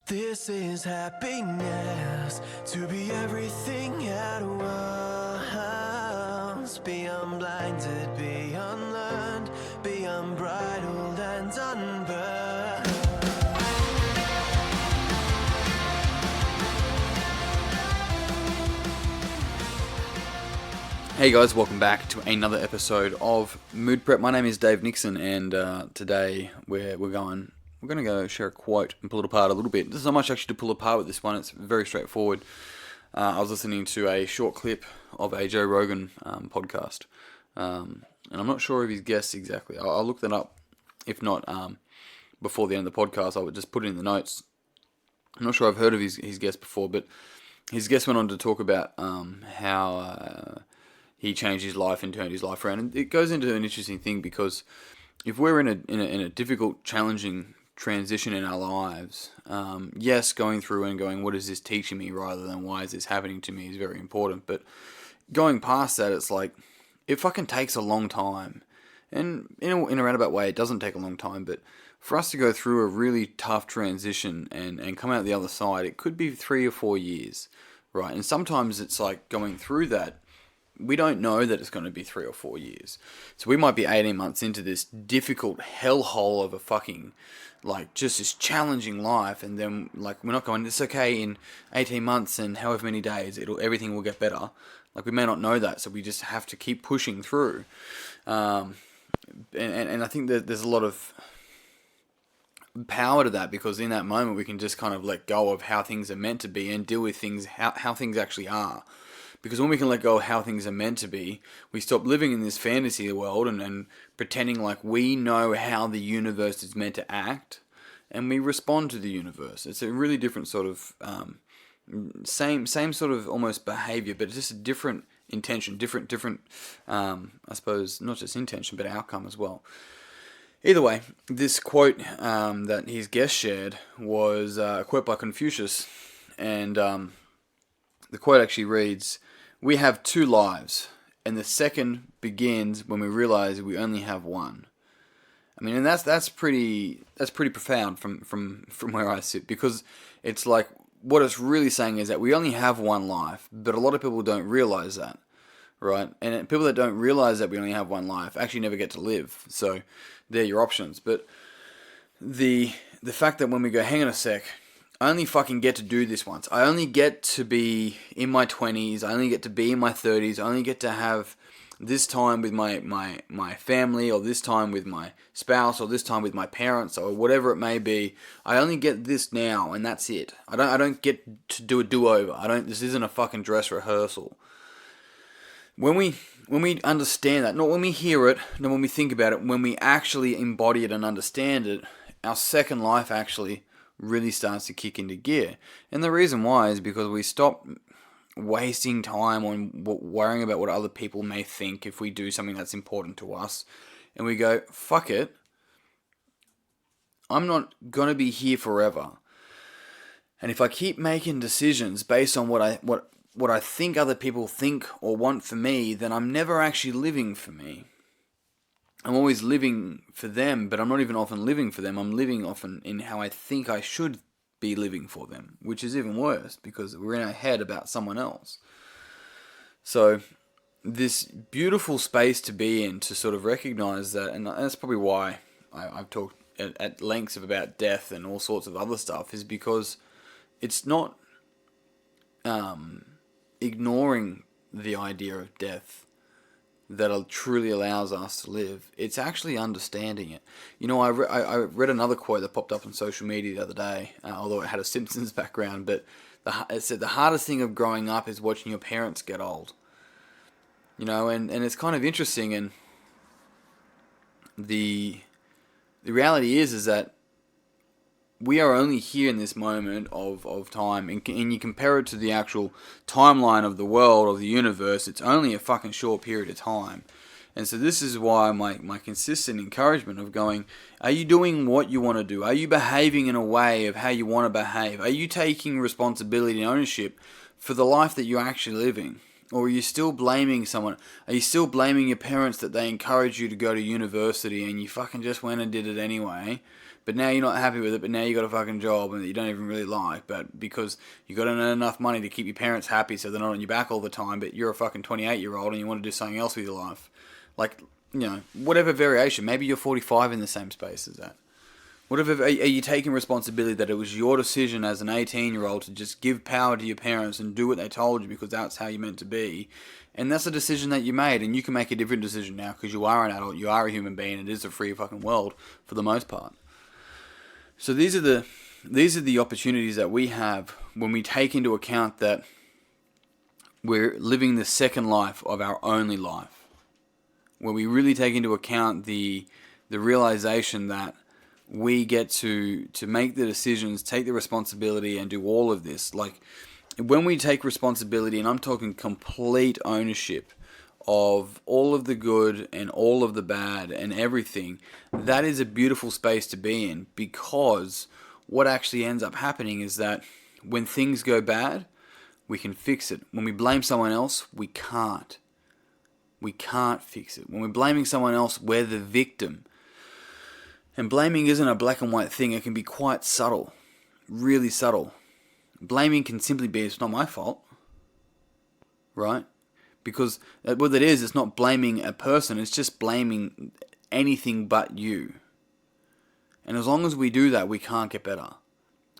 This is happiness, to be everything at once. Be unblinded, be unlearned, be unbridled and unburned. Hey guys, welcome back to another episode of Mood Prep. My name is Dave Nixon, and today we're going to go share a quote and pull it apart a little bit. There's not much actually to pull apart with this one. It's very straightforward. I was listening to a short clip of a Joe Rogan podcast, and I'm not sure of his guests exactly. I'll look that up. If not, before the end of the podcast, I would just put it in the notes. I'm not sure I've heard of his guest before, but his guest went on to talk about how he changed his life and turned his life around. And it goes into an interesting thing, because if we're in a difficult, challenging transition in our lives, yes, going through and going, what is this teaching me, rather than why is this happening to me, is very important. But going past that, it's like, it fucking takes a long time. And in a roundabout way, it doesn't take a long time, but for us to go through a really tough transition and come out the other side, it could be 3 or 4 years, right? And sometimes it's like going through that, we don't know that it's going to be 3 or 4 years. So we might be 18 months into this difficult hellhole of a fucking, like, just this challenging life, and then, like, we're not going, it's okay, in 18 months and however many days, everything will get better. Like, we may not know that, so we just have to keep pushing through. And I think that there's a lot of power to that, because in that moment we can just kind of let go of how things are meant to be and deal with things how things actually are. Because when we can let go of how things are meant to be, we stop living in this fantasy world and pretending like we know how the universe is meant to act, and we respond to the universe. It's a really different sort of, same sort of almost behavior, but it's just a different intention, different, I suppose, not just intention, but outcome as well. Either way, this quote that his guest shared was a quote by Confucius, and the quote actually reads, "We have 2 lives, and the second begins when we realize we only have one." I mean, and that's pretty profound from where I sit, because it's like, what it's really saying is that we only have one life, but a lot of people don't realize that, right? And people that don't realize that we only have one life actually never get to live. So they're your options. But the fact that when we go, hang on a sec, I only fucking get to do this once. I only get to be in my 20s. I only get to be in my 30s. I only get to have this time with my family, or this time with my spouse, or this time with my parents, or whatever it may be. I only get this now, and that's it. I don't get to do a do-over. This isn't a fucking dress rehearsal. When we understand that, not when we hear it, not when we think about it, when we actually embody it and understand it, our second life actually really starts to kick into gear. And the reason why is because we stop wasting time on worrying about what other people may think if we do something that's important to us, and we go, fuck it, I'm not gonna be here forever. And if I keep making decisions based on what I think other people think or want for me, then I'm never actually living for me. I'm always living for them, but I'm not even often living for them. I'm living often in how I think I should be living for them, which is even worse, because we're in our head about someone else. So this beautiful space to be in, to sort of recognize that, and that's probably why I've talked at lengths about death and all sorts of other stuff, is because it's not ignoring the idea of death that truly allows us to live. It's actually understanding it. You know, I read another quote that popped up on social media the other day, although it had a Simpsons background, but it said, the hardest thing of growing up is watching your parents get old. You know, and it's kind of interesting, and the reality is that we are only here in this moment of time, and you compare it to the actual timeline of the world, of the universe, it's only a fucking short period of time. And so this is why my consistent encouragement of going, are you doing what you want to do? Are you behaving in a way of how you want to behave? Are you taking responsibility and ownership for the life that you're actually living? Or are you still blaming someone? Are you still blaming your parents that they encouraged you to go to university and you fucking just went and did it anyway? but now you're not happy with it, but now you got a fucking job and that you don't even really like, but because you got to earn enough money to keep your parents happy so they're not on your back all the time, but you're a fucking 28-year-old and you want to do something else with your life. Like, whatever variation. Maybe you're 45 in the same space as that. Whatever, are you taking responsibility that it was your decision as an 18-year-old to just give power to your parents and do what they told you because that's how you're meant to be? And that's a decision that you made, and you can make a different decision now because you are an adult, you are a human being, it is a free fucking world for the most part. So these are the opportunities that we have when we take into account that we're living the second life of our only life. Where we really take into account the realization that we get to make the decisions, take the responsibility, and do all of this. Like, when we take responsibility, and I'm talking complete ownership of all of the good and all of the bad and everything, that is a beautiful space to be in, because what actually ends up happening is that when things go bad, we can fix it. When we blame someone else, we can't. We can't fix it. When we're blaming someone else, we're the victim. And blaming isn't a black and white thing. It can be quite subtle. Really subtle. Blaming can simply be, it's not my fault. Right? Because what it is, it's not blaming a person. It's just blaming anything but you. And as long as we do that, we can't get better.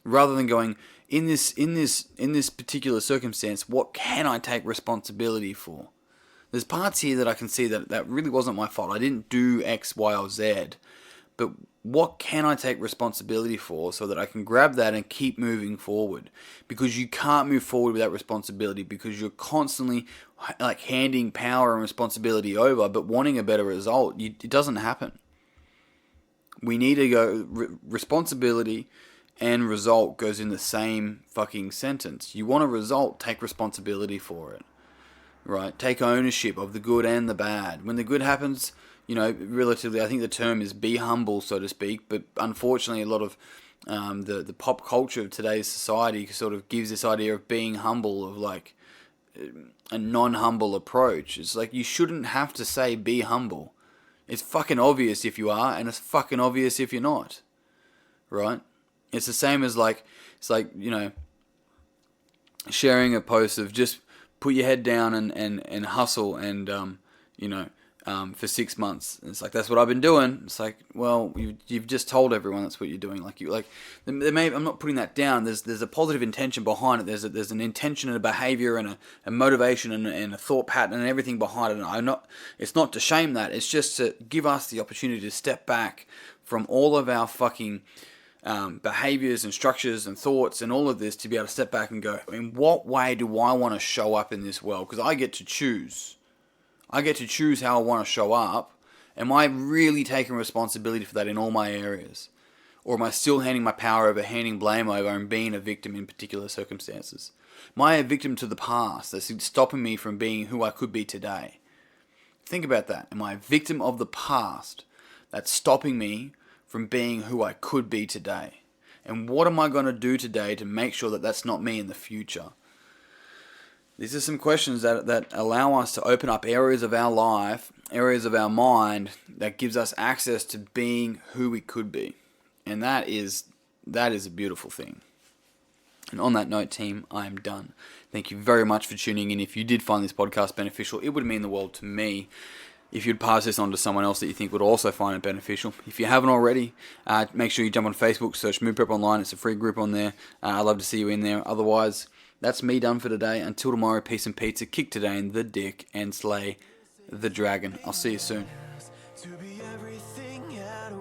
Rather than going, in this particular circumstance, what can I take responsibility for? There's parts here that I can see that really wasn't my fault. I didn't do X, Y, or Z. But what can I take responsibility for so that I can grab that and keep moving forward? Because you can't move forward without responsibility, because you're constantly like handing power and responsibility over, but wanting a better result. It doesn't happen. We need to go, responsibility and result goes in the same fucking sentence. You want a result, take responsibility for it. Right? Take ownership of the good and the bad. When the good happens, relatively, I think the term is be humble, so to speak, but unfortunately a lot of the pop culture of today's society sort of gives this idea of being humble, of like a non-humble approach. It's like, you shouldn't have to say be humble. It's fucking obvious if you are, and it's fucking obvious if you're not. Right? It's the same as sharing a post of just put your head down and hustle and for 6 months. And it's like, that's what I've been doing. It's like, well, you've just told everyone that's what you're doing. I'm not putting that down. There's a positive intention behind it. There's an intention and a behavior and a motivation and a thought pattern and everything behind it. And it's not to shame that. It's just to give us the opportunity to step back from all of our fucking behaviors and structures and thoughts and all of this, to be able to step back and go, in what way do I want to show up in this world? Because I get to choose. I get to choose how I want to show up. Am I really taking responsibility for that in all my areas? Or am I still handing my power over, handing blame over, and being a victim in particular circumstances? Am I a victim to the past that's stopping me from being who I could be today? Think about that. Am I a victim of the past that's stopping me from being who I could be today? And what am I going to do today to make sure that that's not me in the future? These are some questions that allow us to open up areas of our life, areas of our mind, that gives us access to being who we could be. And that is a beautiful thing. And on that note, team, I am done. Thank you very much for tuning in. If you did find this podcast beneficial, it would mean the world to me if you'd pass this on to someone else that you think would also find it beneficial. If you haven't already, make sure you jump on Facebook, search Mood Prep Online. It's a free group on there. I'd love to see you in there. Otherwise, that's me done for today. Until tomorrow, peace and pizza. Kick today in the dick and slay the dragon. I'll see you soon. To be everything at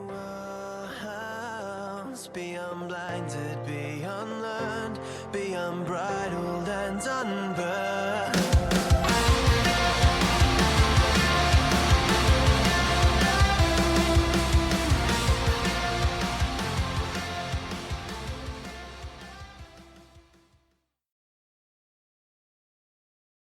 once, be unblinded, be unlearned, be unbridled and unburned.